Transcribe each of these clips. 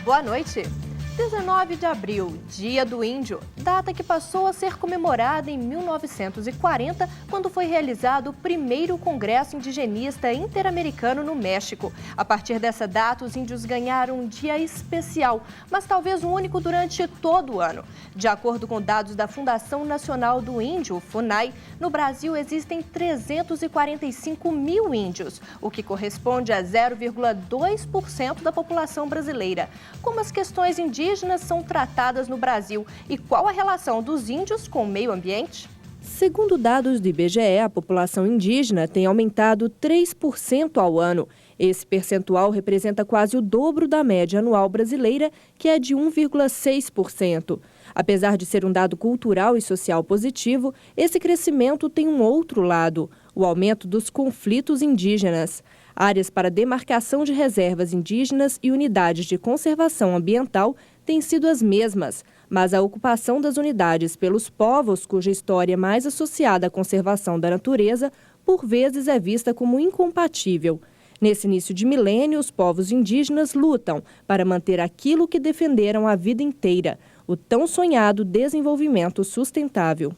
Boa noite. 19 de abril, Dia do Índio, data que passou a ser comemorada em 1940, quando foi realizado o primeiro Congresso Indigenista Interamericano no México. A partir dessa data, os índios ganharam um dia especial, mas talvez o único durante todo o ano. De acordo com dados da Fundação Nacional do Índio, FUNAI, no Brasil existem 345 mil índios, o que corresponde a 0,2% da população brasileira. Como as questões indígenas são tratadas no Brasil e qual a relação dos índios com o meio ambiente? Segundo dados do IBGE, a população indígena tem aumentado 3% ao ano. Esse percentual representa quase o dobro da média anual brasileira, que é de 1,6%. Apesar de ser um dado cultural e social positivo, esse crescimento tem um outro lado: o aumento dos conflitos indígenas. Áreas para demarcação de reservas indígenas e unidades de conservação ambiental têm sido as mesmas, mas a ocupação das unidades pelos povos cuja história é mais associada à conservação da natureza, por vezes é vista como incompatível. Nesse início de milênio, os povos indígenas lutam para manter aquilo que defenderam a vida inteira, o tão sonhado desenvolvimento sustentável.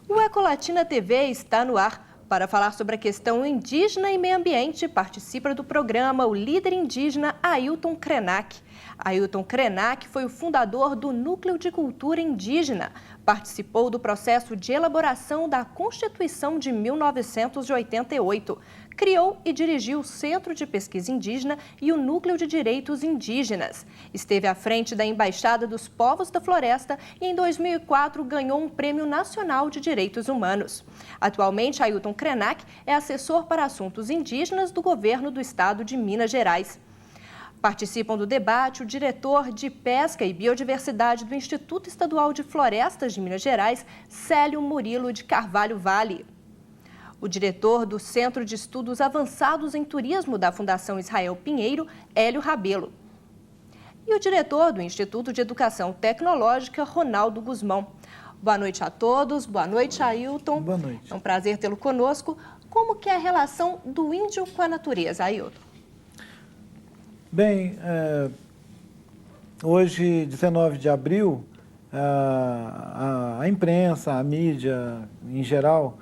O Ecolatina TV está no ar. Para falar sobre a questão indígena e meio ambiente, participa do programa o líder indígena Ailton Krenak. Ailton Krenak foi o fundador do Núcleo de Cultura Indígena. Participou do processo de elaboração da Constituição de 1988. Criou e dirigiu o Centro de Pesquisa Indígena e o Núcleo de Direitos Indígenas. Esteve à frente da Embaixada dos Povos da Floresta e, em 2004, ganhou um Prêmio Nacional de Direitos Humanos. Atualmente, Ailton Krenak é assessor para assuntos indígenas do governo do estado de Minas Gerais. Participam do debate o diretor de Pesca e Biodiversidade do Instituto Estadual de Florestas de Minas Gerais, Célio Murilo de Carvalho Vale. O diretor do Centro de Estudos Avançados em Turismo da Fundação Israel Pinheiro, Hélio Rabelo. E o diretor do Instituto de Educação Tecnológica, Ronaldo Guzmão. Boa noite a todos, boa noite, Ailton. Boa noite. É um prazer tê-lo conosco. Como que é a relação do índio com a natureza, Ailton? Bem, hoje, 19 de abril, a imprensa, a mídia em geral,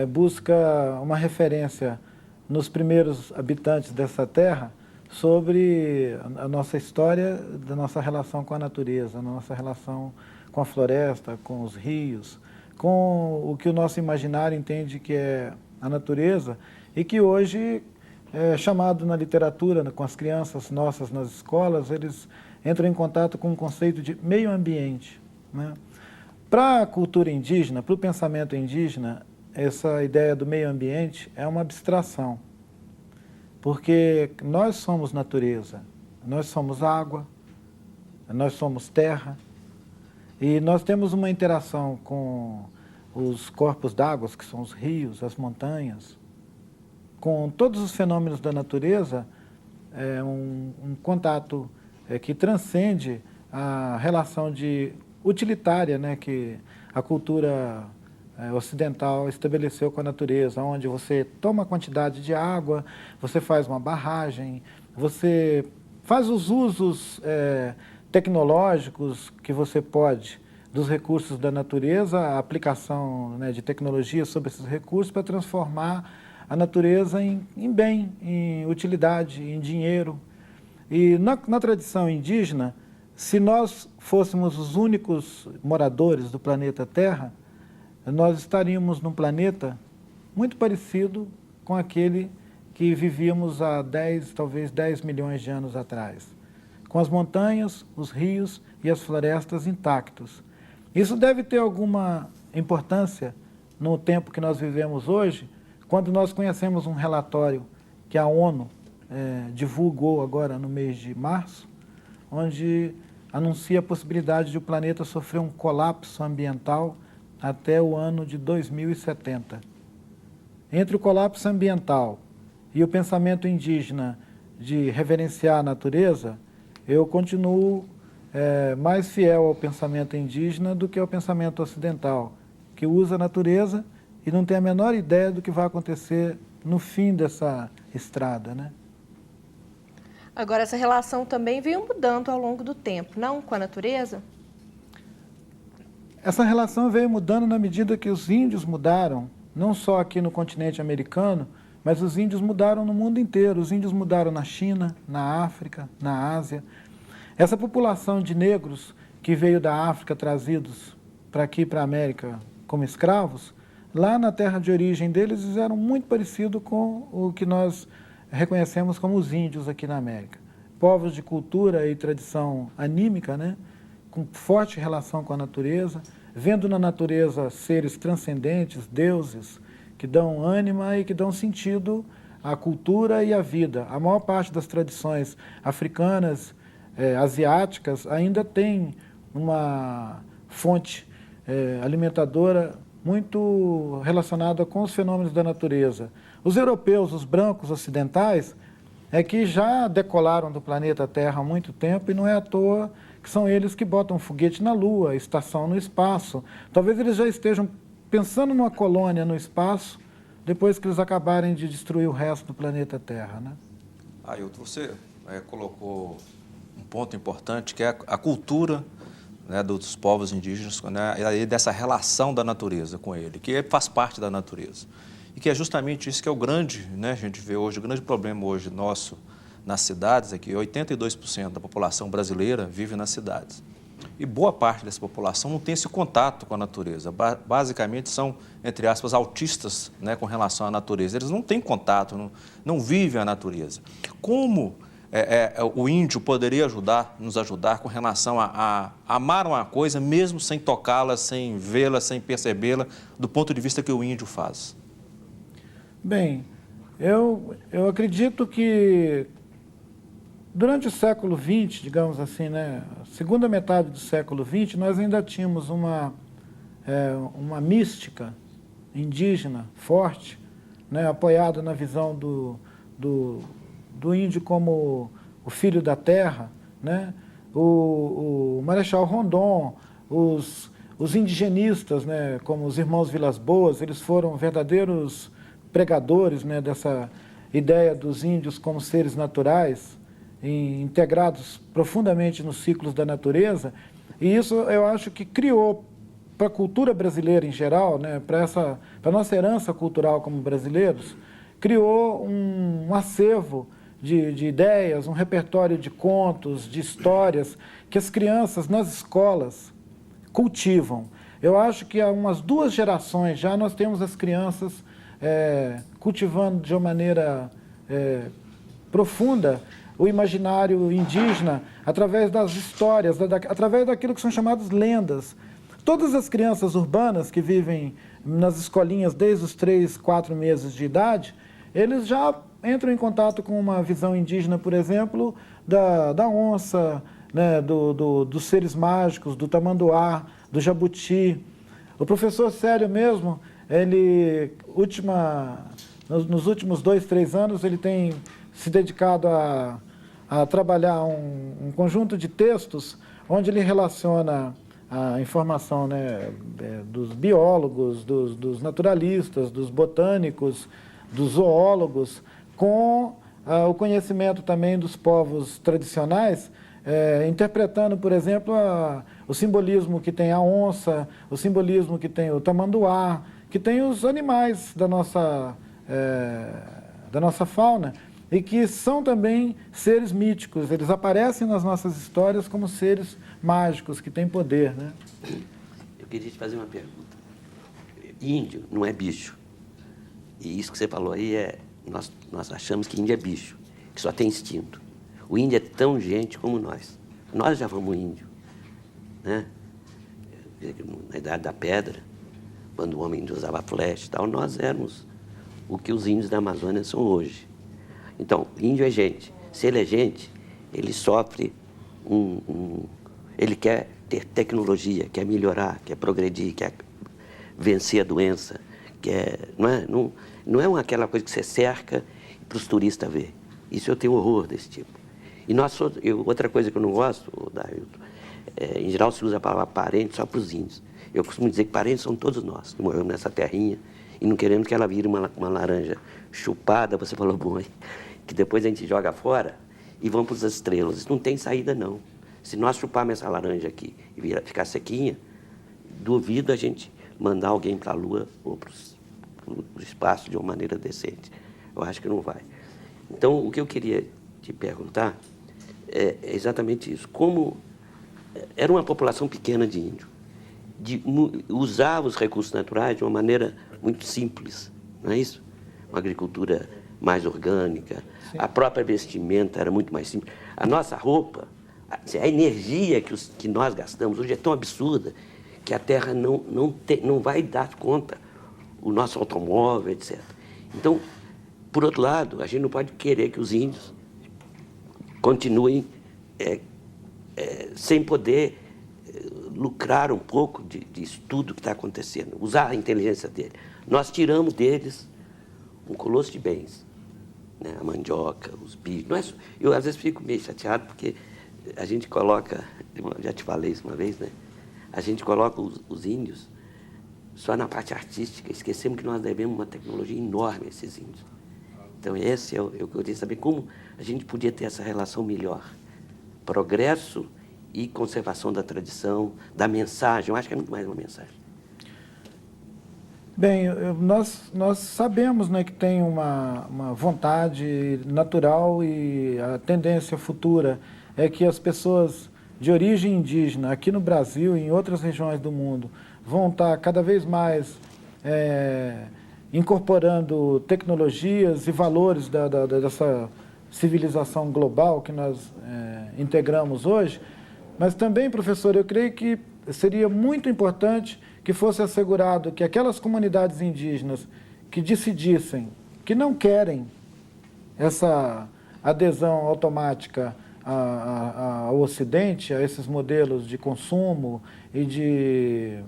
busca uma referência nos primeiros habitantes dessa terra sobre a nossa história, da nossa relação com a natureza, a nossa relação com a floresta, com os rios, com o que o nosso imaginário entende que é a natureza e que hoje é chamado na literatura, com as crianças nossas nas escolas, eles entram em contato com o conceito de meio ambiente, né? Para a cultura indígena, para o pensamento indígena, essa ideia do meio ambiente é uma abstração, porque nós somos natureza, nós somos água, nós somos terra, e nós temos uma interação com os corpos d'água, que são os rios, as montanhas, com todos os fenômenos da natureza, um contato que transcende a relação utilitária, né, que a cultura ocidental estabeleceu com a natureza, onde você toma a quantidade de água, você faz uma barragem, você faz os usos tecnológicos que você pode dos recursos da natureza, a aplicação, né, de tecnologia sobre esses recursos para transformar a natureza em bem, em utilidade, em dinheiro. E na tradição indígena, se nós fôssemos os únicos moradores do planeta Terra, nós estaríamos num planeta muito parecido com aquele que vivíamos há talvez 10 milhões de anos atrás, com as montanhas, os rios e as florestas intactos. Isso deve ter alguma importância no tempo que nós vivemos hoje, quando nós conhecemos um relatório que a ONU divulgou agora no mês de março, onde anuncia a possibilidade de o planeta sofrer um colapso ambiental até o ano de 2070. Entre o colapso ambiental e o pensamento indígena de reverenciar a natureza, eu continuo mais fiel ao pensamento indígena do que ao pensamento ocidental, que usa a natureza e não tem a menor ideia do que vai acontecer no fim dessa estrada, né? Agora, essa relação também veio mudando ao longo do tempo, não com a natureza? Essa relação veio mudando na medida que os índios mudaram, não só aqui no continente americano, mas os índios mudaram no mundo inteiro. Os índios mudaram na China, na África, na Ásia. Essa população de negros que veio da África trazidos para aqui, para a América, como escravos, lá na terra de origem deles, eles eram muito parecidos com o que nós reconhecemos como os índios aqui na América. Povos de cultura e tradição anímica, né? Com forte relação com a natureza, vendo na natureza seres transcendentes, deuses, que dão ânima e que dão sentido à cultura e à vida. A maior parte das tradições africanas, asiáticas, ainda tem uma fonte alimentadora muito relacionada com os fenômenos da natureza. Os europeus, os brancos ocidentais, que já decolaram do planeta Terra há muito tempo, e não é à toa que são eles que botam foguete na Lua, estação no espaço. Talvez eles já estejam pensando numa colônia no espaço, depois que eles acabarem de destruir o resto do planeta Terra, né? Ailton, você colocou um ponto importante, que é a cultura, né, dos povos indígenas, né, e dessa relação da natureza com ele, que faz parte da natureza. E que é justamente isso que é o grande, né, a gente vê hoje, o grande problema hoje nosso nas cidades é que 82% da população brasileira vive nas cidades. E boa parte dessa população não tem esse contato com a natureza. Basicamente são, entre aspas, autistas, né, com relação à natureza. Eles não têm contato, não vivem a natureza. Como o índio poderia nos ajudar com relação a amar uma coisa, mesmo sem tocá-la, sem vê-la, sem percebê-la, do ponto de vista que o índio faz? Bem, eu acredito que durante o século XX, digamos assim, né, segunda metade do século XX, nós ainda tínhamos uma mística indígena forte, né, apoiada na visão do índio como o filho da terra, né? O Marechal Rondon, os indigenistas, né, como os irmãos Vilas Boas, eles foram verdadeiros pregadores, né, dessa ideia dos índios como seres naturais, integrados profundamente nos ciclos da natureza, e isso eu acho que criou para a cultura brasileira em geral, né, para a nossa herança cultural como brasileiros, criou um acervo de ideias, um repertório de contos, de histórias, que as crianças nas escolas cultivam. Eu acho que há umas 2 gerações já nós temos as crianças cultivando de uma maneira profunda o imaginário indígena através das histórias, através daquilo que são chamadas lendas. Todas as crianças urbanas que vivem nas escolinhas desde os 3, 4 meses de idade, eles já entram em contato com uma visão indígena, por exemplo, da onça, né, dos seres mágicos, do tamanduá, do jabuti. O professor Célio mesmo, nos últimos 2, 3 anos, ele tem se dedicado a trabalhar um conjunto de textos onde ele relaciona a informação, né, dos biólogos, dos naturalistas, dos botânicos, dos zoólogos, com o conhecimento também dos povos tradicionais, interpretando, por exemplo, o simbolismo que tem a onça, o simbolismo que tem o tamanduá, que tem os animais da nossa fauna, e que são também seres míticos. Eles aparecem nas nossas histórias como seres mágicos, que têm poder, né? Eu queria te fazer uma pergunta. Índio não é bicho. E isso que você falou aí nós achamos que índio é bicho, que só tem instinto. O índio é tão gente como nós. Nós já fomos índio, né? Na Idade da Pedra, quando o homem usava flecha e tal, nós éramos o que os índios da Amazônia são hoje. Então, índio é gente. Se ele é gente, ele sofre ele quer ter tecnologia, quer melhorar, quer progredir, quer vencer a doença, não é aquela coisa que você cerca para os turistas ver. Isso eu tenho horror desse tipo. E outra coisa que eu não gosto, Dailton, em geral se usa a palavra parente só para os índios. Eu costumo dizer que parentes são todos nós, que morremos nessa terrinha e não queremos que ela vire uma laranja chupada, você falou bom aí, que depois a gente joga fora e vão para as estrelas. Isso não tem saída, não. Se nós chuparmos essa laranja aqui e ficar sequinha, duvido a gente mandar alguém para a Lua ou para o espaço de uma maneira decente. Eu acho que não vai. Então, o que eu queria te perguntar é exatamente isso. Como era uma população pequena de índio, usava os recursos naturais de uma maneira muito simples, não é isso? Uma agricultura mais orgânica, sim. A própria vestimenta era muito mais simples. A nossa roupa, a energia que nós gastamos hoje é tão absurda que a Terra não vai dar conta, o nosso automóvel, etc. Então, por outro lado, a gente não pode querer que os índios continuem sem poder lucrar um pouco disso tudo que está acontecendo, usar a inteligência dele. Nós tiramos deles um colosso de bens, né? A mandioca, os bichos. Eu, às vezes, fico meio chateado porque a gente coloca, já te falei isso uma vez, né? A gente coloca os índios só na parte artística, esquecemos que nós devemos uma tecnologia enorme a esses índios. Então, esse eu queria saber como a gente podia ter essa relação melhor. Progresso e conservação da tradição, da mensagem. Eu acho que é muito mais uma mensagem. Bem, nós sabemos, né, que tem uma vontade natural e a tendência futura é que as pessoas de origem indígena, aqui no Brasil e em outras regiões do mundo, vão estar cada vez mais incorporando tecnologias e valores dessa civilização global que nós integramos hoje. Mas também, professor, eu creio que seria muito importante que fosse assegurado que aquelas comunidades indígenas que decidissem que não querem essa adesão automática ao Ocidente, a esses modelos de consumo e de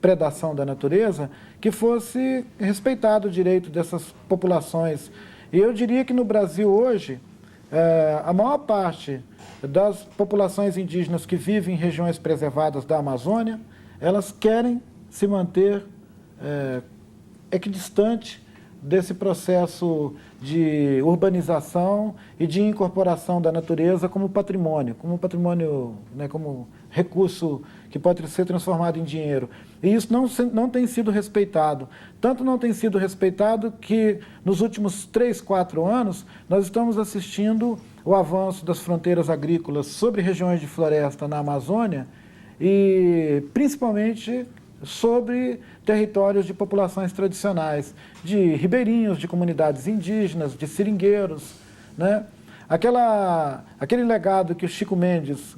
predação da natureza, que fosse respeitado o direito dessas populações. E eu diria que no Brasil hoje, a maior parte das populações indígenas que vivem em regiões preservadas da Amazônia, elas querem se manter equidistante desse processo de urbanização e de incorporação da natureza como patrimônio, né, como recurso que pode ser transformado em dinheiro. E isso não tem sido respeitado. Tanto não tem sido respeitado que nos últimos 3, 4 anos nós estamos assistindo o avanço das fronteiras agrícolas sobre regiões de floresta na Amazônia e principalmente sobre territórios de populações tradicionais, de ribeirinhos, de comunidades indígenas, de seringueiros, né? Aquele legado que o Chico Mendes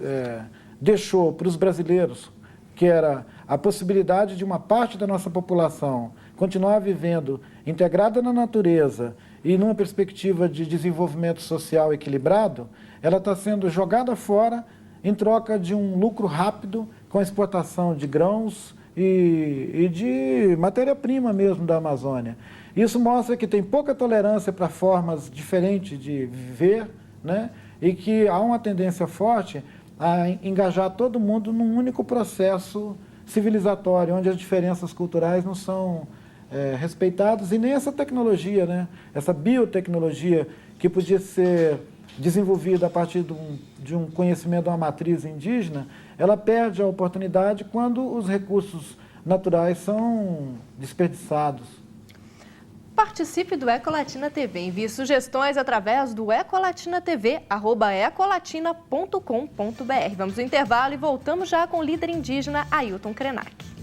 deixou para os brasileiros, que era a possibilidade de uma parte da nossa população continuar vivendo integrada na natureza e numa perspectiva de desenvolvimento social equilibrado, ela está sendo jogada fora em troca de um lucro rápido com a exportação de grãos e de matéria-prima mesmo da Amazônia. Isso mostra que tem pouca tolerância para formas diferentes de viver, né? E que há uma tendência forte a engajar todo mundo num único processo civilizatório, onde as diferenças culturais não são respeitadas e nem essa tecnologia, né? Essa biotecnologia que podia ser desenvolvida a partir de um conhecimento de uma matriz indígena, ela perde a oportunidade quando os recursos naturais são desperdiçados. Participe do Ecolatina TV. Envie sugestões através do ecolatinatv@ecolatina.com.br. Vamos ao intervalo e voltamos já com o líder indígena Ailton Krenak.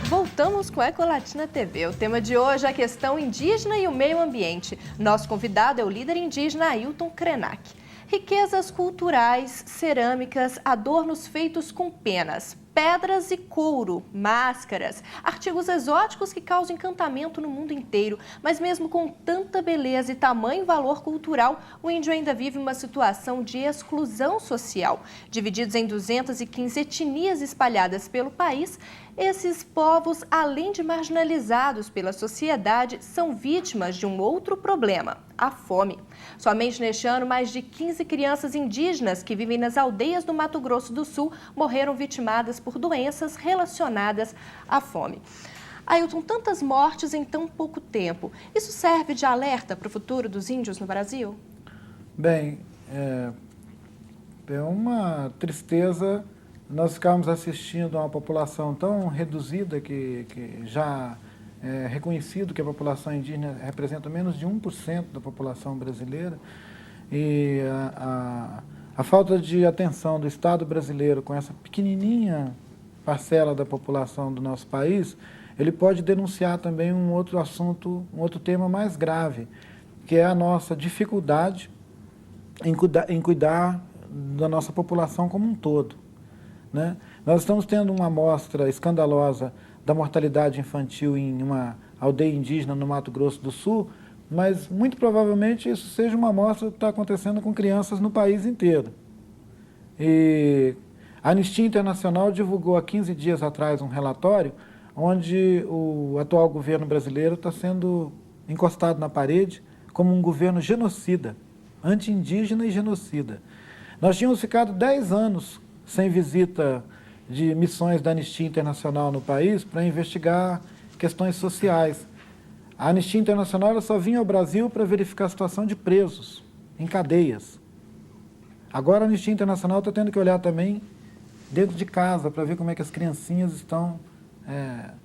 Voltamos com a Ecolatina TV. O tema de hoje é a questão indígena e o meio ambiente. Nosso convidado é o líder indígena Ailton Krenak. Riquezas culturais, cerâmicas, adornos feitos com penas, pedras e couro, máscaras, artigos exóticos que causam encantamento no mundo inteiro. Mas mesmo com tanta beleza e tamanho valor cultural, o índio ainda vive uma situação de exclusão social. Divididos em 215 etnias espalhadas pelo país, esses povos, além de marginalizados pela sociedade, são vítimas de um outro problema, a fome. Somente neste ano, mais de 15 crianças indígenas que vivem nas aldeias do Mato Grosso do Sul morreram vitimadas por doenças relacionadas à fome. Ailton, tantas mortes em tão pouco tempo. Isso serve de alerta para o futuro dos índios no Brasil? Bem, é uma tristeza nós ficarmos assistindo a uma população tão reduzida que já é reconhecido que a população indígena representa menos de 1% da população brasileira e a falta de atenção do Estado brasileiro com essa pequenininha parcela da população do nosso país, ele pode denunciar também um outro assunto, um outro tema mais grave, que é a nossa dificuldade em cuidar da nossa população como um todo, né? Nós estamos tendo uma amostra escandalosa da mortalidade infantil em uma aldeia indígena no Mato Grosso do Sul, mas muito provavelmente isso seja uma amostra que está acontecendo com crianças no país inteiro. E a Anistia Internacional divulgou há 15 dias atrás um relatório onde o atual governo brasileiro está sendo encostado na parede como um governo genocida, anti-indígena e genocida. Nós tínhamos ficado 10 anos sem visita de missões da Anistia Internacional no país para investigar questões sociais. A Anistia Internacional ela só vinha ao Brasil para verificar a situação de presos em cadeias. Agora a Anistia Internacional está tendo que olhar também dentro de casa para ver como é que as criancinhas estão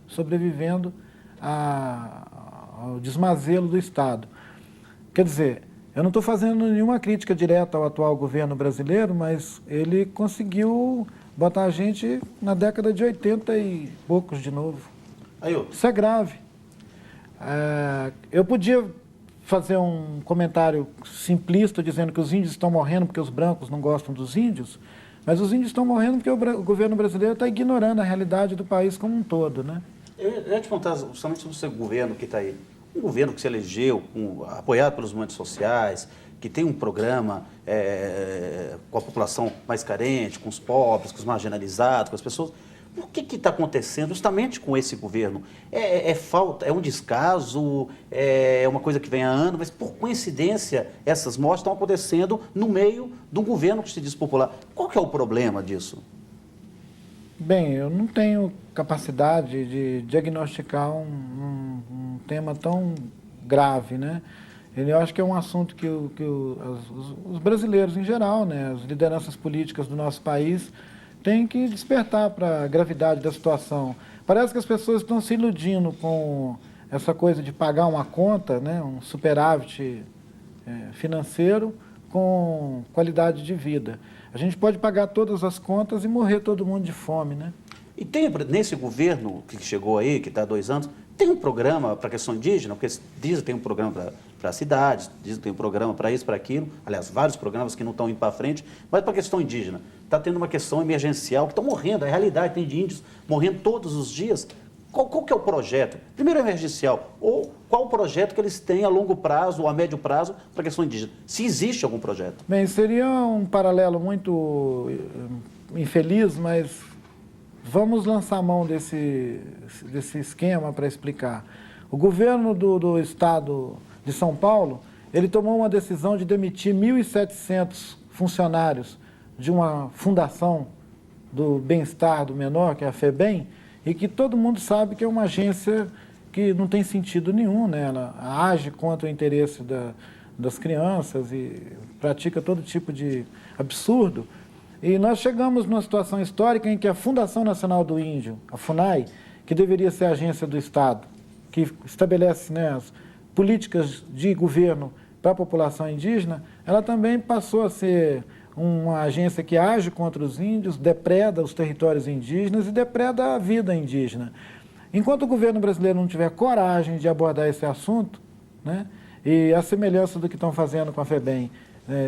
sobrevivendo ao desmazelo do Estado. Quer dizer, eu não estou fazendo nenhuma crítica direta ao atual governo brasileiro, mas ele conseguiu botar a gente na década de 80 e poucos de novo. Isso é grave. Eu podia fazer um comentário simplista dizendo que os índios estão morrendo porque os brancos não gostam dos índios, mas os índios estão morrendo porque o governo brasileiro está ignorando a realidade do país como um todo, né? Eu ia te perguntar justamente sobre o seu governo que está aí. Um governo que se elegeu, apoiado pelos movimentos sociais, que tem um programa com a população mais carente, com os pobres, com os marginalizados, com as pessoas. Por que está acontecendo justamente com esse governo? É um descaso, é uma coisa que vem há anos, mas por coincidência essas mortes estão acontecendo no meio de um governo que se diz popular. Qual que é o problema disso? Bem, eu não tenho capacidade de diagnosticar um tema tão grave, né? Eu acho que é um assunto que os brasileiros em geral, né, as lideranças políticas do nosso país, têm que despertar para a gravidade da situação. Parece que as pessoas estão se iludindo com essa coisa de pagar uma conta, né, um superávit financeiro com qualidade de vida. A gente pode pagar todas as contas e morrer todo mundo de fome, né? E tem, nesse governo que chegou aí, que está há 2 anos, tem um programa para a questão indígena? Porque dizem que tem um programa para cidades, dizem que tem um programa para isso, para aquilo. Aliás, vários programas que não estão indo para frente. Mas para a questão indígena, está tendo uma questão emergencial, que estão morrendo, é a realidade, tem de índios morrendo todos os dias. Qual que é o projeto? Primeiro, emergencial. Ou qual o projeto que eles têm a longo prazo ou a médio prazo para a questão indígena? Se existe algum projeto. Bem, seria um paralelo muito infeliz, mas vamos lançar a mão desse esquema para explicar. O governo do estado de São Paulo, ele tomou uma decisão de demitir 1.700 funcionários de uma fundação do bem-estar do menor, que é a FEBEM, e que todo mundo sabe que é uma agência que não tem sentido nenhum, né? Ela age contra o interesse das crianças e pratica todo tipo de absurdo. E nós chegamos numa situação histórica em que a Fundação Nacional do Índio, a FUNAI, que deveria ser a agência do Estado, que estabelece, né, as políticas de governo para a população indígena, ela também passou a ser uma agência que age contra os índios, depreda os territórios indígenas e depreda a vida indígena. Enquanto o governo brasileiro não tiver coragem de abordar esse assunto, né, e a semelhança do que estão fazendo com a FEBEM,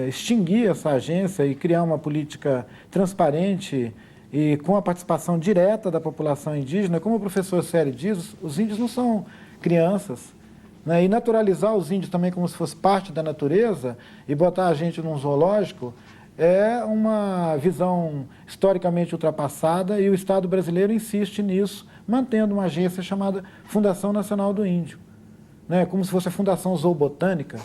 extinguir essa agência e criar uma política transparente e com a participação direta da população indígena, como o professor Célio diz, os índios não são crianças, né? E naturalizar os índios também como se fosse parte da natureza e botar a gente num zoológico é uma visão historicamente ultrapassada e o Estado brasileiro insiste nisso, mantendo uma agência chamada Fundação Nacional do Índio, né? Como se fosse a Fundação Zoobotânica.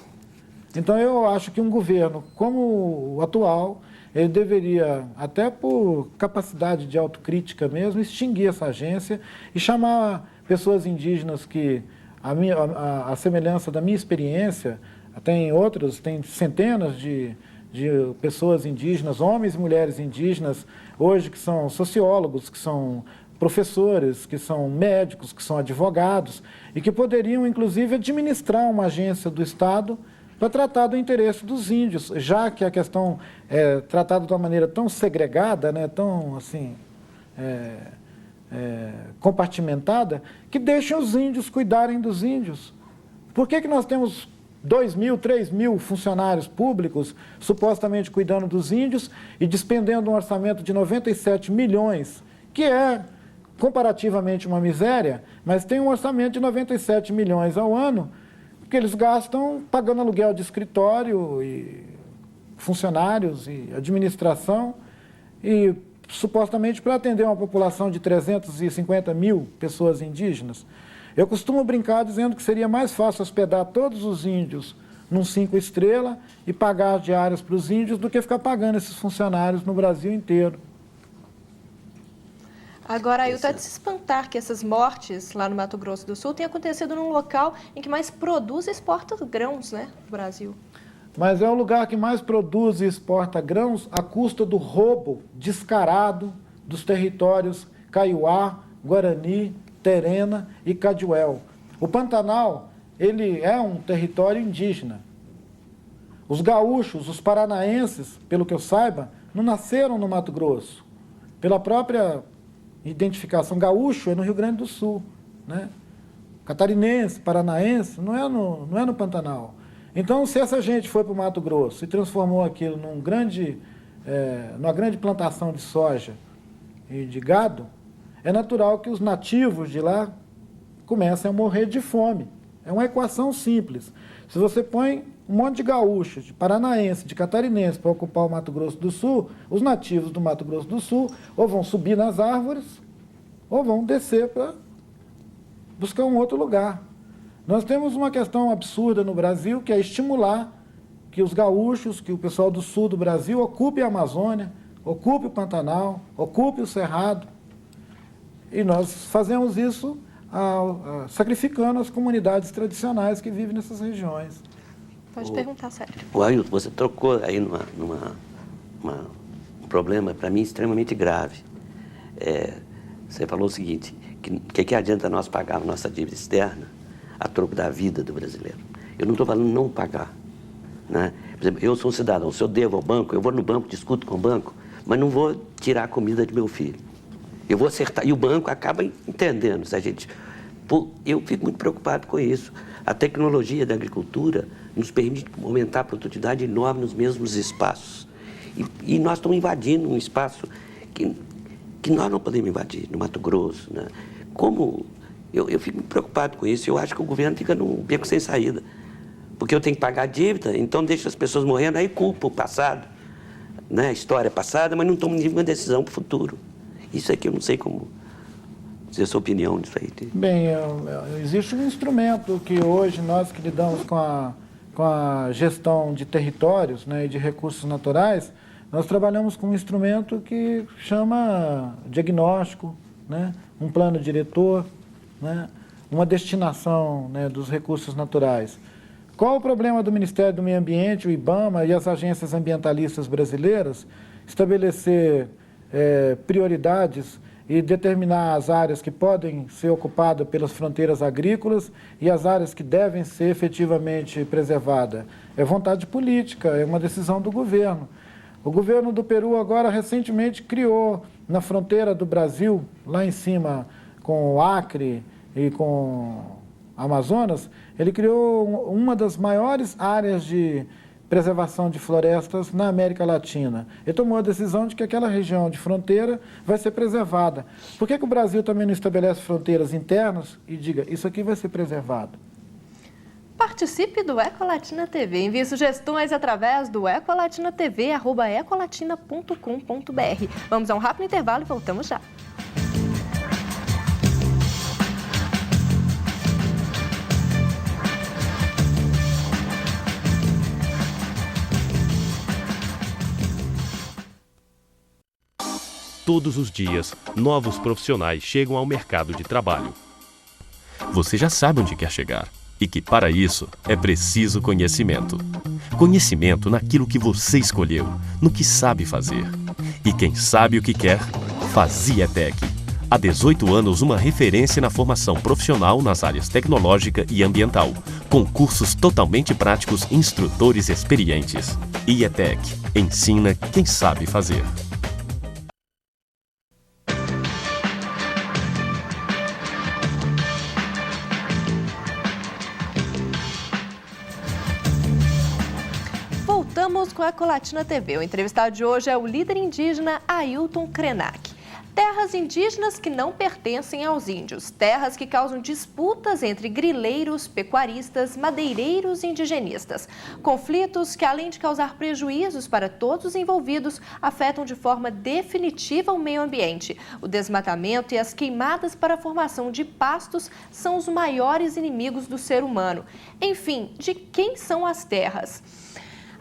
Então eu acho que um governo como o atual, ele deveria, até por capacidade de autocrítica mesmo, extinguir essa agência e chamar pessoas indígenas que, a semelhança da minha experiência, tem outros, tem centenas de pessoas indígenas, homens e mulheres indígenas, hoje que são sociólogos, que são professores, que são médicos, que são advogados, e que poderiam, inclusive, administrar uma agência do Estado para tratar do interesse dos índios, já que a questão é tratada de uma maneira tão segregada, né, tão assim, compartimentada, que deixem os índios cuidarem dos índios. Por que nós temos 2.000, 3.000 funcionários públicos supostamente cuidando dos índios e despendendo um orçamento de 97 milhões, que é comparativamente uma miséria, mas tem um orçamento de 97 milhões ao ano, que eles gastam pagando aluguel de escritório e funcionários e administração e supostamente para atender uma população de 350 mil pessoas indígenas. Eu costumo brincar dizendo que seria mais fácil hospedar todos os índios num 5 estrelas e pagar as diárias para os índios do que ficar pagando esses funcionários no Brasil inteiro. Agora, Ailton, é de se espantar que essas mortes lá no Mato Grosso do Sul tenham acontecido num local em que mais produz e exporta grãos, né, do Brasil. Mas é o lugar que mais produz e exporta grãos à custa do roubo descarado dos territórios Kaiowá, Guarani, Terena e Caduel. O Pantanal, ele é um território indígena. Os gaúchos, os paranaenses, pelo que eu saiba, não nasceram no Mato Grosso. Pela própria identificação, gaúcho é no Rio Grande do Sul, né? Catarinense, paranaense, não é no Pantanal. Então, se essa gente foi para o Mato Grosso e transformou aquilo numa grande plantação de soja e de gado, é natural que os nativos de lá comecem a morrer de fome. É uma equação simples. Se você põe um monte de gaúchos, de paranaense, de catarinense para ocupar o Mato Grosso do Sul, os nativos do Mato Grosso do Sul ou vão subir nas árvores ou vão descer para buscar um outro lugar. Nós temos uma questão absurda no Brasil, que é estimular que os gaúchos, que o pessoal do sul do Brasil ocupe a Amazônia, ocupe o Pantanal, ocupe o Cerrado. E nós fazemos isso sacrificando as comunidades tradicionais que vivem nessas regiões. Pode perguntar, Sérgio. O Ailton, você trocou aí um problema, para mim, extremamente grave. Você falou o seguinte, que adianta nós pagarmos nossa dívida externa a troco da vida do brasileiro? Eu não estou falando não pagar, né? Por exemplo, eu sou um cidadão, se eu devo ao banco, eu vou no banco, discuto com o banco, mas não vou tirar a comida de meu filho. Eu vou acertar, e o banco acaba entendendo, se a gente... Eu fico muito preocupado com isso. A tecnologia da agricultura nos permite aumentar a produtividade enorme nos mesmos espaços. E nós estamos invadindo um espaço que nós não podemos invadir, no Mato Grosso, né? Eu fico muito preocupado com isso. Eu acho que o governo fica num beco sem saída. Porque eu tenho que pagar a dívida, então deixa as pessoas morrendo, aí culpa o passado, né? A história passada, mas não toma nenhuma decisão para o futuro. Isso aqui eu não sei como dizer a sua opinião nisso aí. Bem, existe um instrumento que hoje nós que lidamos com a gestão de territórios, né, e de recursos naturais, nós trabalhamos com um instrumento que chama diagnóstico, né, um plano diretor, né, uma destinação, né, dos recursos naturais. Qual o problema do Ministério do Meio Ambiente, o IBAMA e as agências ambientalistas brasileiras estabelecer prioridades e determinar as áreas que podem ser ocupadas pelas fronteiras agrícolas e as áreas que devem ser efetivamente preservadas? É vontade política, é uma decisão do governo. O governo do Peru agora recentemente criou na fronteira do Brasil, lá em cima com o Acre e com Amazonas, ele criou uma das maiores áreas de preservação de florestas na América Latina. Ele tomou a decisão de que aquela região de fronteira vai ser preservada. Por que o Brasil também não estabelece fronteiras internas e diga, isso aqui vai ser preservado? Participe do Ecolatina TV. Envie sugestões através do ecolatinatv@ecolatina.com.br. Vamos a um rápido intervalo e voltamos já. Todos os dias, novos profissionais chegam ao mercado de trabalho. Você já sabe onde quer chegar e que, para isso, é preciso conhecimento. Conhecimento naquilo que você escolheu, no que sabe fazer. E quem sabe o que quer, faz IETEC. Há 18 anos, uma referência na formação profissional nas áreas tecnológica e ambiental, com cursos totalmente práticos e instrutores experientes. IETEC. Ensina quem sabe fazer. Voltamos com a Ecolatina TV. O entrevistado de hoje é o líder indígena Ailton Krenak. Terras indígenas que não pertencem aos índios. Terras que causam disputas entre grileiros, pecuaristas, madeireiros e indigenistas. Conflitos que, além de causar prejuízos para todos os envolvidos, afetam de forma definitiva o meio ambiente. O desmatamento e as queimadas para a formação de pastos são os maiores inimigos do ser humano. Enfim, de quem são as terras?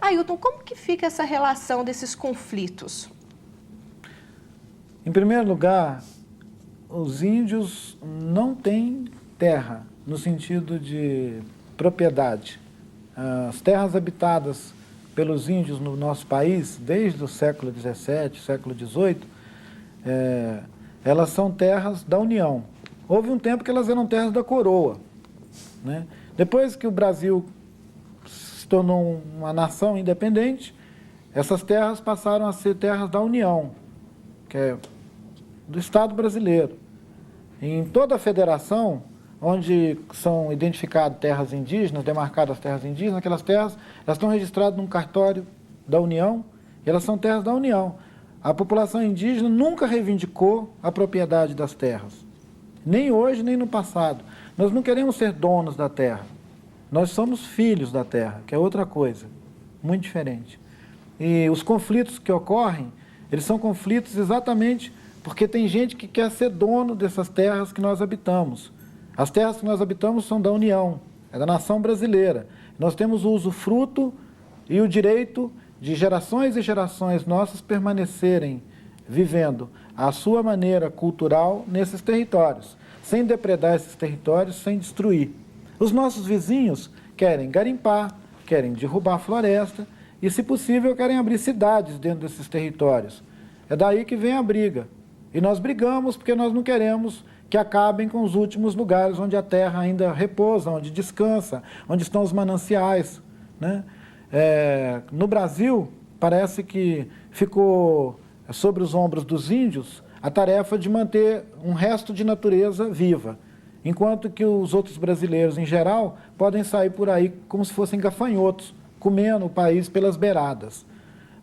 Ailton, como que fica essa relação desses conflitos? Em primeiro lugar, os índios não têm terra, no sentido de propriedade. As terras habitadas pelos índios no nosso país, desde o século XVII, século XVIII, elas são terras da União. Houve um tempo que elas eram terras da coroa, né? Depois que o Brasil se tornou uma nação independente, essas terras passaram a ser terras da União, que é do Estado brasileiro. Em toda a federação, onde são identificadas terras indígenas, demarcadas terras indígenas, aquelas terras elas estão registradas num cartório da União e elas são terras da União. A população indígena nunca reivindicou a propriedade das terras, nem hoje, nem no passado. Nós não queremos ser donos da terra, nós somos filhos da terra, que é outra coisa, muito diferente. E os conflitos que ocorrem, eles são conflitos exatamente porque tem gente que quer ser dono dessas terras que nós habitamos. As terras que nós habitamos são da União, é da nação brasileira. Nós temos o usufruto e o direito de gerações e gerações nossas permanecerem vivendo a sua maneira cultural nesses territórios, sem depredar esses territórios, sem destruir. Os nossos vizinhos querem garimpar, querem derrubar a floresta e, se possível, querem abrir cidades dentro desses territórios. É daí que vem a briga. E nós brigamos porque nós não queremos que acabem com os últimos lugares onde a terra ainda repousa, onde descansa, onde estão os mananciais, né? No Brasil, parece que ficou sobre os ombros dos índios a tarefa de manter um resto de natureza viva, enquanto que os outros brasileiros, em geral, podem sair por aí como se fossem gafanhotos, comendo o país pelas beiradas.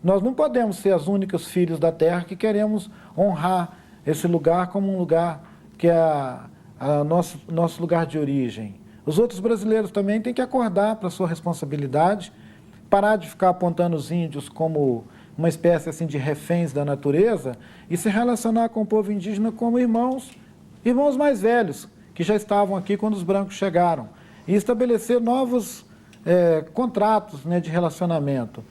Nós não podemos ser os únicos filhos da terra que queremos honrar esse lugar como um lugar que é nosso lugar de origem. Os outros brasileiros também têm que acordar para a sua responsabilidade, parar de ficar apontando os índios como uma espécie assim, de reféns da natureza e se relacionar com o povo indígena como irmãos mais velhos, que já estavam aqui quando os brancos chegaram, e estabelecer novos contratos, né, de relacionamento.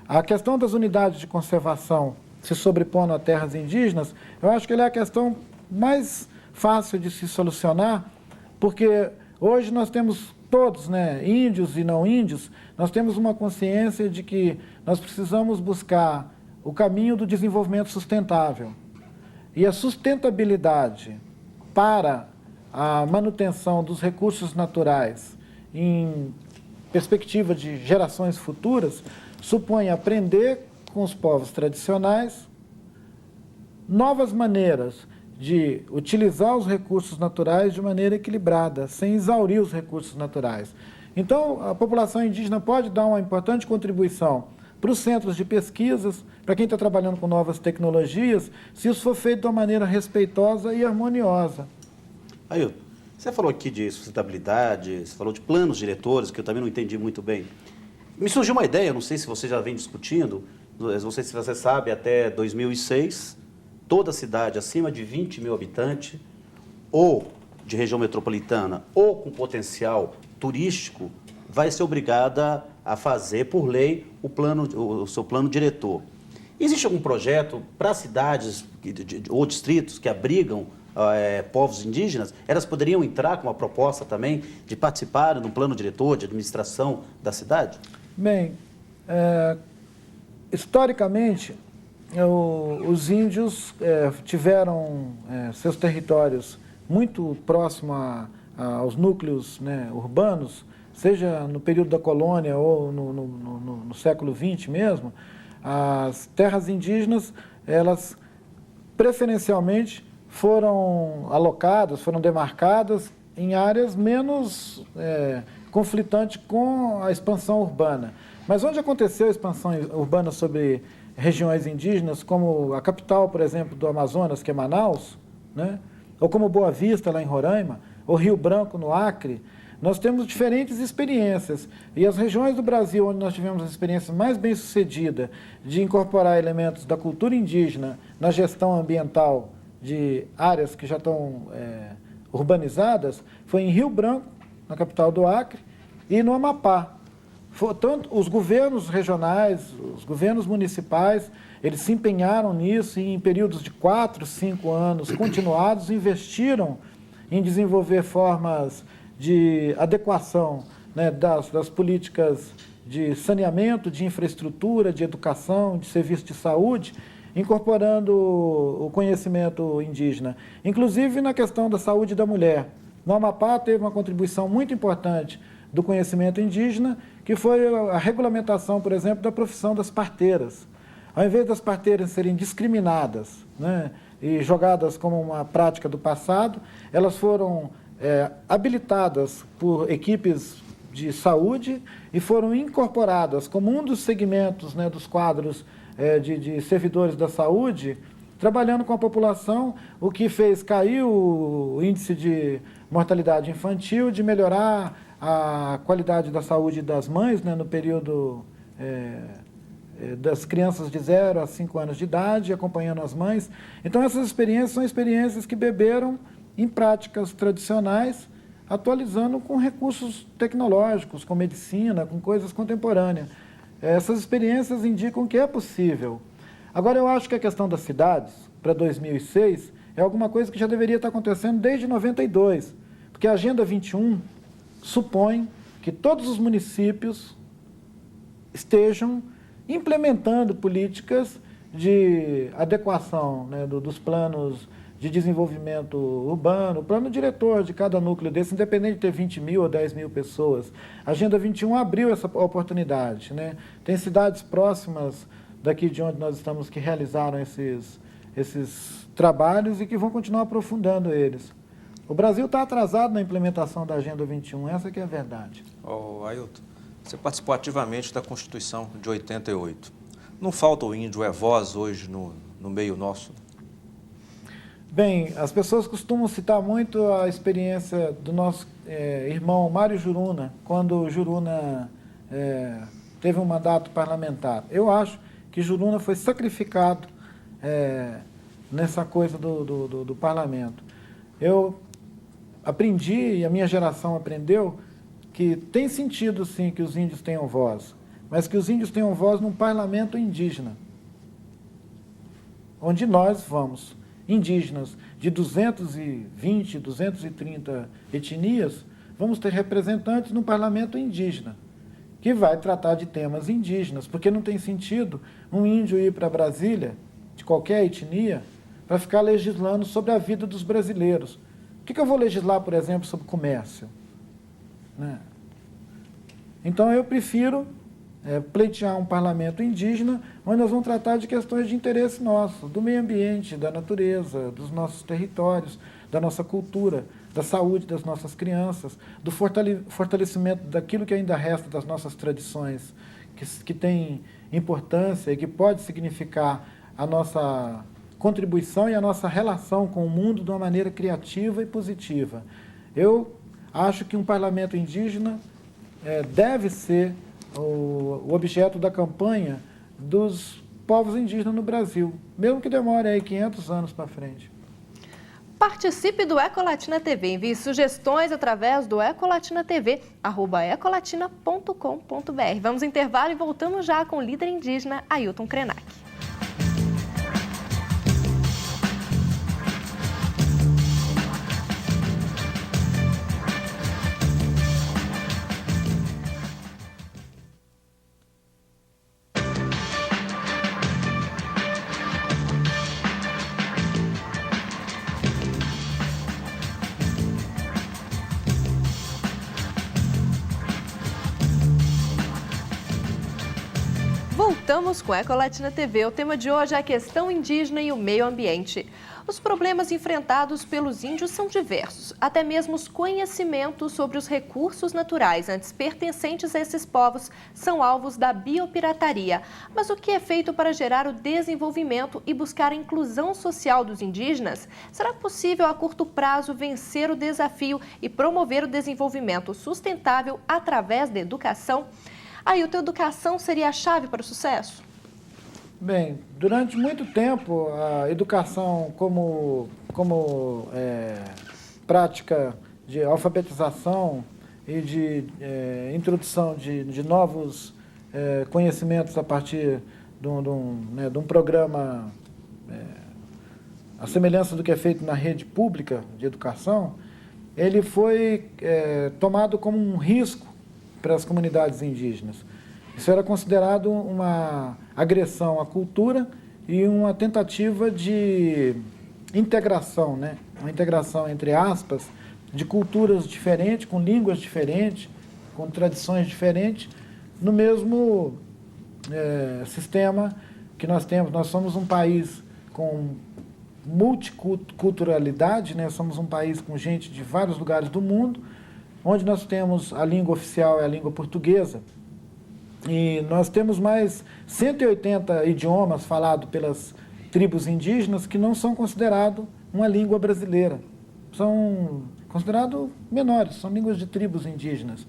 A questão das unidades de conservação se sobrepondo a terras indígenas, eu acho que ela é a questão mais fácil de se solucionar, porque hoje nós temos todos, né, índios e não índios, nós temos uma consciência de que nós precisamos buscar o caminho do desenvolvimento sustentável. E a sustentabilidade para a manutenção dos recursos naturais em perspectiva de gerações futuras supõe aprender com os povos tradicionais novas maneiras de utilizar os recursos naturais de maneira equilibrada, sem exaurir os recursos naturais. Então, a população indígena pode dar uma importante contribuição para os centros de pesquisas, para quem está trabalhando com novas tecnologias, se isso for feito de uma maneira respeitosa e harmoniosa. Ailton, você falou aqui de sustentabilidade, você falou de planos diretores, que eu também não entendi muito bem. Me surgiu uma ideia, não sei se você já vem discutindo, não sei se você sabe, até 2006, toda cidade acima de 20 mil habitantes, ou de região metropolitana, ou com potencial turístico, vai ser obrigada a fazer, por lei, o seu plano diretor. Existe algum projeto para cidades ou distritos que abrigam povos indígenas? Elas poderiam entrar com uma proposta também de participarem no plano diretor de administração da cidade? Bem, historicamente, os índios tiveram seus territórios muito próximos aos núcleos, né, urbanos, seja no período da colônia ou no século XX mesmo. As terras indígenas, elas preferencialmente foram alocadas, foram demarcadas em áreas menos conflitantes com a expansão urbana. Mas onde aconteceu a expansão urbana sobre regiões indígenas, como a capital, por exemplo, do Amazonas, que é Manaus, né? Ou como Boa Vista, lá em Roraima, ou Rio Branco, no Acre, nós temos diferentes experiências. E as regiões do Brasil onde nós tivemos a experiência mais bem-sucedida de incorporar elementos da cultura indígena na gestão ambiental de áreas que já estão urbanizadas, foi em Rio Branco, na capital do Acre, e no Amapá. Tanto os governos regionais, os governos municipais, eles se empenharam nisso e em períodos de 4, 5 anos continuados investiram em desenvolver formas de adequação, né, das políticas de saneamento, de infraestrutura, de educação, de serviço de saúde, incorporando o conhecimento indígena, inclusive na questão da saúde da mulher. No Amapá teve uma contribuição muito importante do conhecimento indígena, que foi a regulamentação, por exemplo, da profissão das parteiras. Ao invés das parteiras serem discriminadas, né, e jogadas como uma prática do passado, elas foram habilitadas por equipes de saúde e foram incorporadas como um dos segmentos, né, dos quadros de servidores da saúde, trabalhando com a população, o que fez cair o índice de mortalidade infantil, de melhorar a qualidade da saúde das mães, né, no período das crianças de 0 a 5 anos de idade, acompanhando as mães. Então, essas experiências são experiências que beberam em práticas tradicionais, atualizando com recursos tecnológicos, com medicina, com coisas contemporâneas. Essas experiências indicam que é possível. Agora, eu acho que a questão das cidades, para 2006, é alguma coisa que já deveria estar acontecendo desde 92, porque a Agenda 21 supõe que todos os municípios estejam implementando políticas de adequação, né, dos planos de desenvolvimento urbano, o plano diretor de cada núcleo desse, independente de ter 20 mil ou 10 mil pessoas. A Agenda 21 abriu essa oportunidade, né? Tem cidades próximas daqui de onde nós estamos que realizaram esses trabalhos e que vão continuar aprofundando eles. O Brasil está atrasado na implementação da Agenda 21, essa que é a verdade. Ailton, você participou ativamente da Constituição de 88. Não falta o índio voz hoje no meio nosso? Bem, as pessoas costumam citar muito a experiência do nosso irmão Mário Juruna, quando o Juruna teve um mandato parlamentar. Eu acho que Juruna foi sacrificado nessa coisa do parlamento. Eu aprendi, e a minha geração aprendeu, que tem sentido, sim, que os índios tenham voz, mas que os índios tenham voz num parlamento indígena, onde nós vamos, indígenas de 220, 230 etnias, vamos ter representantes no parlamento indígena, que vai tratar de temas indígenas, porque não tem sentido um índio ir para Brasília, de qualquer etnia, para ficar legislando sobre a vida dos brasileiros. Por que eu vou legislar, por exemplo, sobre comércio? Né? Então, eu prefiro pleitear um parlamento indígena, onde nós vamos tratar de questões de interesse nosso, do meio ambiente, da natureza, dos nossos territórios, da nossa cultura, da saúde das nossas crianças, do fortalecimento daquilo que ainda resta das nossas tradições, que tem importância e que pode significar a nossa contribuição e a nossa relação com o mundo de uma maneira criativa e positiva. Eu acho que um parlamento indígena deve ser o objeto da campanha dos povos indígenas no Brasil, mesmo que demore aí 500 anos para frente. Participe do Ecolatina TV. Envie sugestões através do Ecolatina TV, @ecolatina.com.br. Vamos ao intervalo e voltamos já com o líder indígena Ailton Krenak. Voltamos com a Ecolatina TV. O tema de hoje é a questão indígena e o meio ambiente. Os problemas enfrentados pelos índios são diversos, até mesmo os conhecimentos sobre os recursos naturais antes pertencentes a esses povos são alvos da biopirataria. Mas o que é feito para gerar o desenvolvimento e buscar a inclusão social dos indígenas? Será possível a curto prazo vencer o desafio e promover o desenvolvimento sustentável através da educação? Ailton, a educação seria a chave para o sucesso? Bem, durante muito tempo, a educação como prática de alfabetização e de introdução de novos conhecimentos a partir de um programa, à semelhança do que é feito na rede pública de educação, ele foi tomado como um risco para as comunidades indígenas. Isso era considerado uma agressão à cultura e uma tentativa de integração, né? Uma integração, entre aspas, de culturas diferentes, com línguas diferentes, com tradições diferentes, no mesmo sistema que nós temos. Nós somos um país com multiculturalidade, né? Somos um país com gente de vários lugares do mundo, onde nós temos a língua oficial é a língua portuguesa, e nós temos mais 180 idiomas falados pelas tribos indígenas que não são considerados uma língua brasileira. São considerados menores, são línguas de tribos indígenas.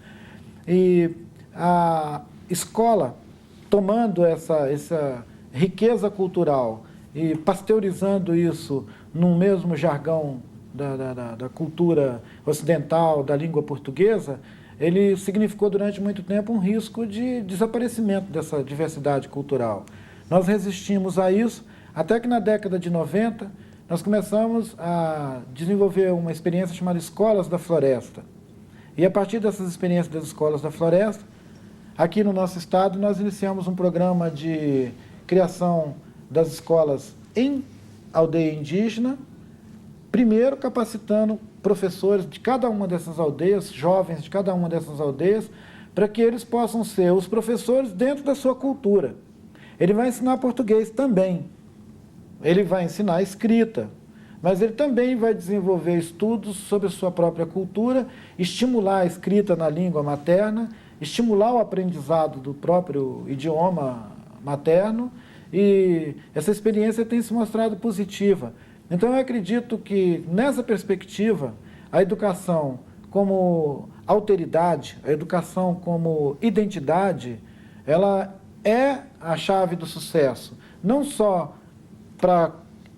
E a escola, tomando essa riqueza cultural e pasteurizando isso num mesmo jargão da cultura ocidental, da língua portuguesa, ele significou durante muito tempo um risco de desaparecimento dessa diversidade cultural. Nós resistimos a isso, até que na década de 90, nós começamos a desenvolver uma experiência chamada Escolas da Floresta. E a partir dessas experiências das Escolas da Floresta, aqui no nosso estado, nós iniciamos um programa de criação das escolas em aldeia indígena, primeiro capacitando professores de cada uma dessas aldeias, jovens de cada uma dessas aldeias, para que eles possam ser os professores dentro da sua cultura. Ele vai ensinar português também, ele vai ensinar escrita, mas ele também vai desenvolver estudos sobre a sua própria cultura, estimular a escrita na língua materna, estimular o aprendizado do próprio idioma materno, e essa experiência tem se mostrado positiva. Então, eu acredito que, nessa perspectiva, a educação como alteridade, a educação como identidade, ela é a chave do sucesso, não só para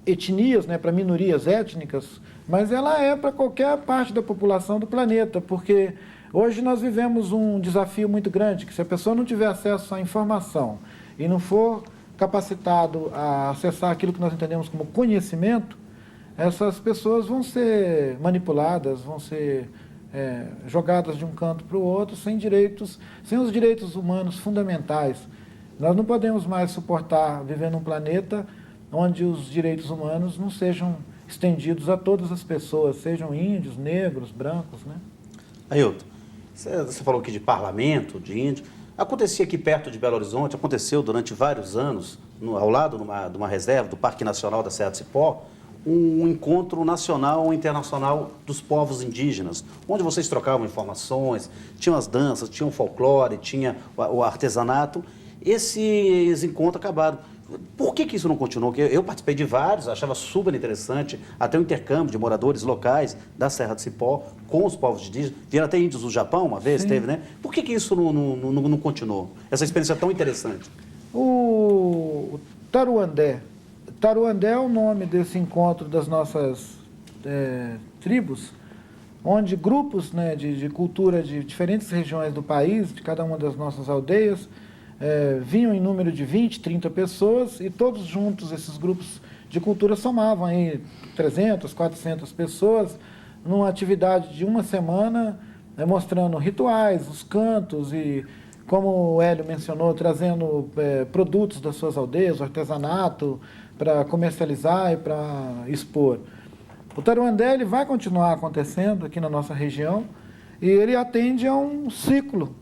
etnias, né, para minorias étnicas, mas ela é para qualquer parte da população do planeta, porque hoje nós vivemos um desafio muito grande, que se a pessoa não tiver acesso à informação e não for capacitado a acessar aquilo que nós entendemos como conhecimento, essas pessoas vão ser manipuladas, vão ser jogadas de um canto para o outro sem os direitos humanos fundamentais. Nós não podemos mais suportar viver num planeta onde os direitos humanos não sejam estendidos a todas as pessoas, sejam índios, negros, brancos, né? Ailton, você falou aqui de parlamento, de índio. Acontecia aqui perto de Belo Horizonte, aconteceu durante vários anos, ao lado de uma reserva do Parque Nacional da Serra do Cipó, um encontro nacional ou internacional dos povos indígenas, onde vocês trocavam informações, tinham as danças, tinha o folclore, tinha o artesanato. Esses encontros acabaram. Por que isso não continuou? Porque eu participei de vários, achava super interessante, até o intercâmbio de moradores locais da Serra do Cipó com os povos indígenas. Vieram até índios do Japão uma vez, Sim. teve, né? Por que isso não continuou? Essa experiência tão interessante. O Taruandé. Taruandé é o nome desse encontro das nossas tribos, onde grupos, né, de cultura de diferentes regiões do país, de cada uma das nossas aldeias, vinham em número de 20, 30 pessoas e todos juntos, esses grupos de cultura somavam aí 300, 400 pessoas numa atividade de uma semana, mostrando rituais, os cantos e, como o Hélio mencionou, trazendo produtos das suas aldeias, o artesanato, para comercializar e para expor. O Taruandé ele vai continuar acontecendo aqui na nossa região e ele atende a um ciclo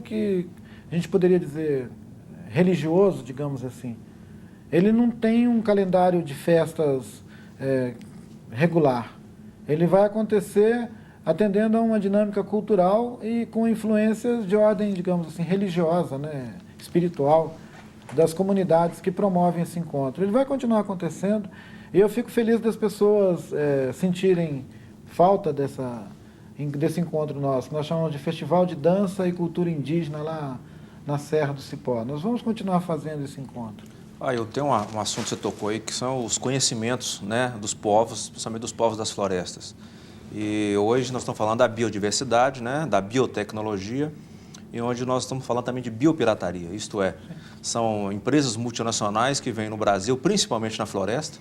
que a gente poderia dizer religioso, digamos assim. Ele não tem um calendário de festas regular. Ele vai acontecer atendendo a uma dinâmica cultural e com influências de ordem, digamos assim, religiosa, né, espiritual, das comunidades que promovem esse encontro. Ele vai continuar acontecendo e eu fico feliz das pessoas sentirem falta desse encontro nosso. Nós chamamos de Festival de Dança e Cultura Indígena lá na Serra do Cipó. Nós vamos continuar fazendo esse encontro. Eu tenho um assunto que você tocou aí, que são os conhecimentos, né, dos povos, principalmente dos povos das florestas. E hoje nós estamos falando da biodiversidade, né, da biotecnologia, e onde nós estamos falando também de biopirataria, isto é, são empresas multinacionais que vêm no Brasil, principalmente na floresta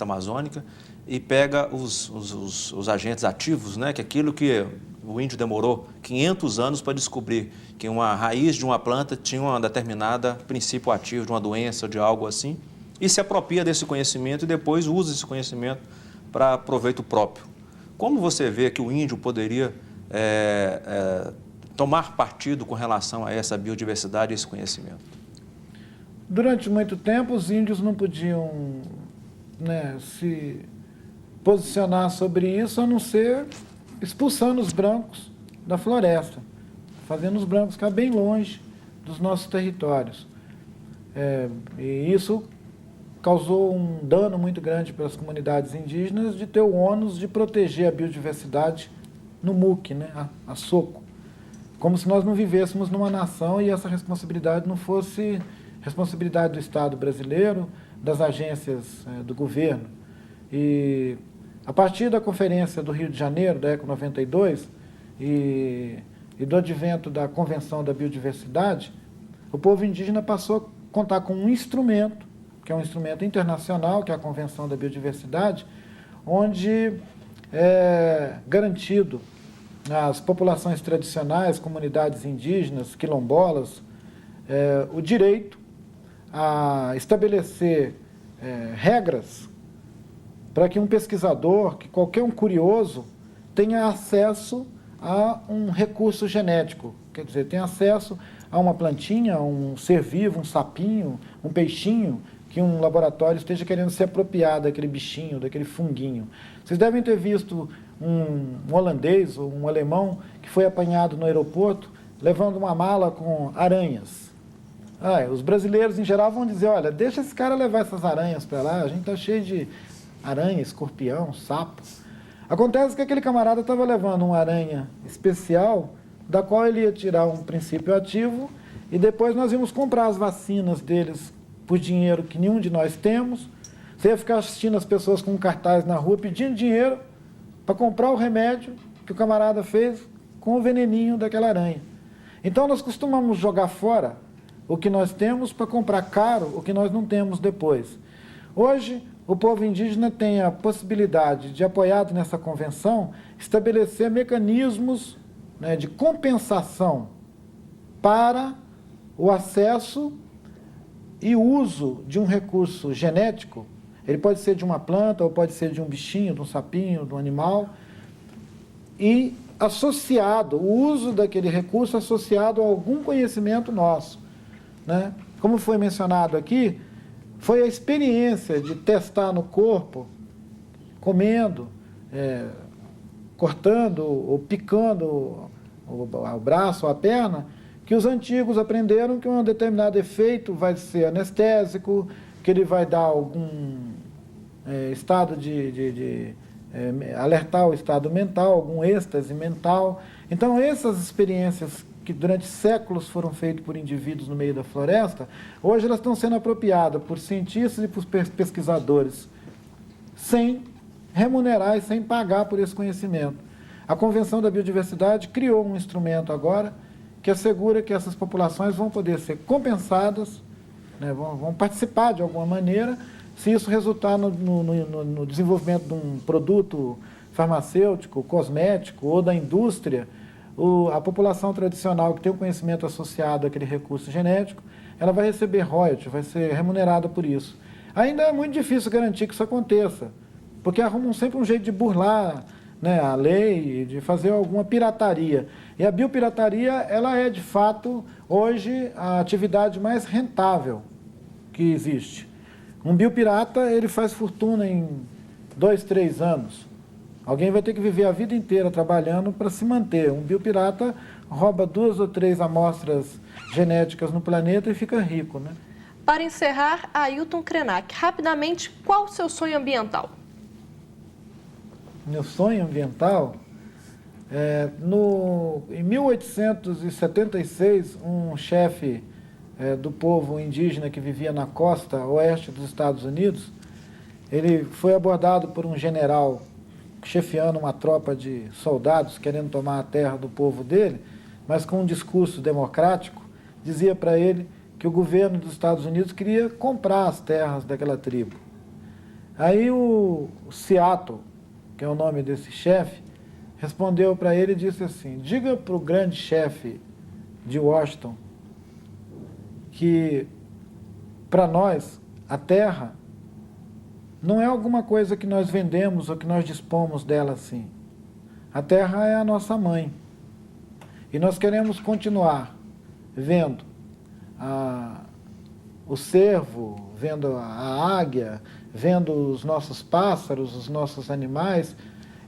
amazônica, e pega os agentes ativos, né, que é aquilo que o índio demorou 500 anos para descobrir que uma raiz de uma planta tinha um determinado princípio ativo de uma doença ou de algo assim, e se apropria desse conhecimento e depois usa esse conhecimento para proveito próprio. Como você vê que o índio poderia tomar partido com relação a essa biodiversidade e esse conhecimento? Durante muito tempo, os índios não podiam, né, se posicionar sobre isso, a não ser expulsando os brancos da floresta, fazendo os brancos ficar bem longe dos nossos territórios. E isso causou um dano muito grande para as comunidades indígenas de ter o ônus de proteger a biodiversidade no muque, né, a soco. Como se nós não vivêssemos numa nação e essa responsabilidade não fosse responsabilidade do Estado brasileiro, das agências do governo. E a partir da Conferência do Rio de Janeiro, da ECO 92, e do advento da Convenção da Biodiversidade, o povo indígena passou a contar com um instrumento, que é um instrumento internacional, que é a Convenção da Biodiversidade, onde é garantido às populações tradicionais, comunidades indígenas, quilombolas, o direito a estabelecer regras para que um pesquisador, que qualquer um curioso, tenha acesso a um recurso genético, quer dizer, tenha acesso a uma plantinha, a um ser vivo, um sapinho, um peixinho, que um laboratório esteja querendo se apropriar daquele bichinho, daquele funguinho. Vocês devem ter visto um holandês ou um alemão que foi apanhado no aeroporto levando uma mala com aranhas. Os brasileiros, em geral, vão dizer, olha, deixa esse cara levar essas aranhas para lá, a gente está cheio de aranha, escorpião, sapo. Acontece que aquele camarada estava levando uma aranha especial, da qual ele ia tirar um princípio ativo, e depois nós íamos comprar as vacinas deles por dinheiro que nenhum de nós temos. Você ia ficar assistindo as pessoas com um cartaz na rua pedindo dinheiro para comprar o remédio que o camarada fez com o veneninho daquela aranha. Então nós costumamos jogar fora o que nós temos para comprar caro o que nós não temos depois. Hoje, o povo indígena tem a possibilidade de, apoiado nessa convenção, estabelecer mecanismos, né, de compensação para o acesso e uso de um recurso genético. Ele pode ser de uma planta, ou pode ser de um bichinho, de um sapinho, de um animal, e associado, o uso daquele recurso associado a algum conhecimento nosso, né? Como foi mencionado aqui, foi a experiência de testar no corpo, comendo, cortando ou picando o braço ou a perna, que os antigos aprenderam que um determinado efeito vai ser anestésico, que ele vai dar algum estado alertar o estado mental, algum êxtase mental. Então, essas experiências que durante séculos foram feitas por indivíduos no meio da floresta, hoje elas estão sendo apropriadas por cientistas e por pesquisadores, sem remunerar e sem pagar por esse conhecimento. A Convenção da Biodiversidade criou um instrumento agora que assegura que essas populações vão poder ser compensadas, né, vão participar de alguma maneira, se isso resultar no desenvolvimento de um produto farmacêutico, cosmético ou da indústria. A população tradicional que tem o conhecimento associado àquele recurso genético, ela vai receber royalties, vai ser remunerada por isso. Ainda é muito difícil garantir que isso aconteça, porque arrumam sempre um jeito de burlar, né, a lei, de fazer alguma pirataria. E a biopirataria, ela é, de fato, hoje, a atividade mais rentável que existe. Um biopirata, ele faz fortuna em 2, 3 anos. Alguém vai ter que viver a vida inteira trabalhando para se manter. Um biopirata rouba 2 ou 3 amostras genéticas no planeta e fica rico, né? Para encerrar, Ailton Krenak, rapidamente, qual o seu sonho ambiental? Meu sonho ambiental? Em 1876, um chefe do povo indígena que vivia na costa oeste dos Estados Unidos, ele foi abordado por um general chefiando uma tropa de soldados querendo tomar a terra do povo dele, mas com um discurso democrático, dizia para ele que o governo dos Estados Unidos queria comprar as terras daquela tribo. Aí o Seattle, que é o nome desse chefe, respondeu para ele e disse assim: diga para o grande chefe de Washington que, para nós, a terra não é alguma coisa que nós vendemos ou que nós dispomos dela assim. A terra é a nossa mãe. E nós queremos continuar vendo o cervo, vendo a águia, vendo os nossos pássaros, os nossos animais,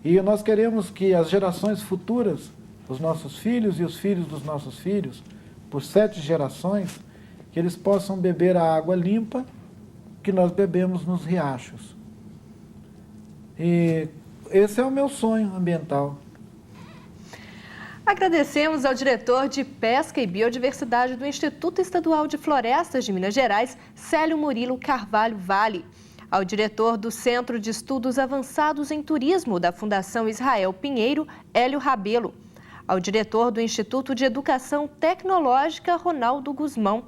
e nós queremos que as gerações futuras, os nossos filhos e os filhos dos nossos filhos, por 7 gerações, que eles possam beber a água limpa que nós bebemos nos riachos. E esse é o meu sonho ambiental. Agradecemos ao diretor de Pesca e Biodiversidade do Instituto Estadual de Florestas de Minas Gerais, Célio Murilo Carvalho Vale, ao diretor do Centro de Estudos Avançados em Turismo da Fundação Israel Pinheiro, Hélio Rabelo, ao diretor do Instituto de Educação Tecnológica, Ronaldo Guzmão,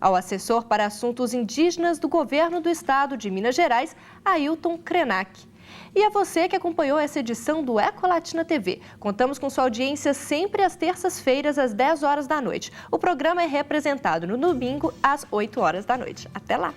ao assessor para assuntos indígenas do Governo do Estado de Minas Gerais, Ailton Krenak. E a você que acompanhou essa edição do Ecolatina TV. Contamos com sua audiência sempre às terças-feiras, às 10 horas da noite. O programa é representado no domingo, às 8 horas da noite. Até lá!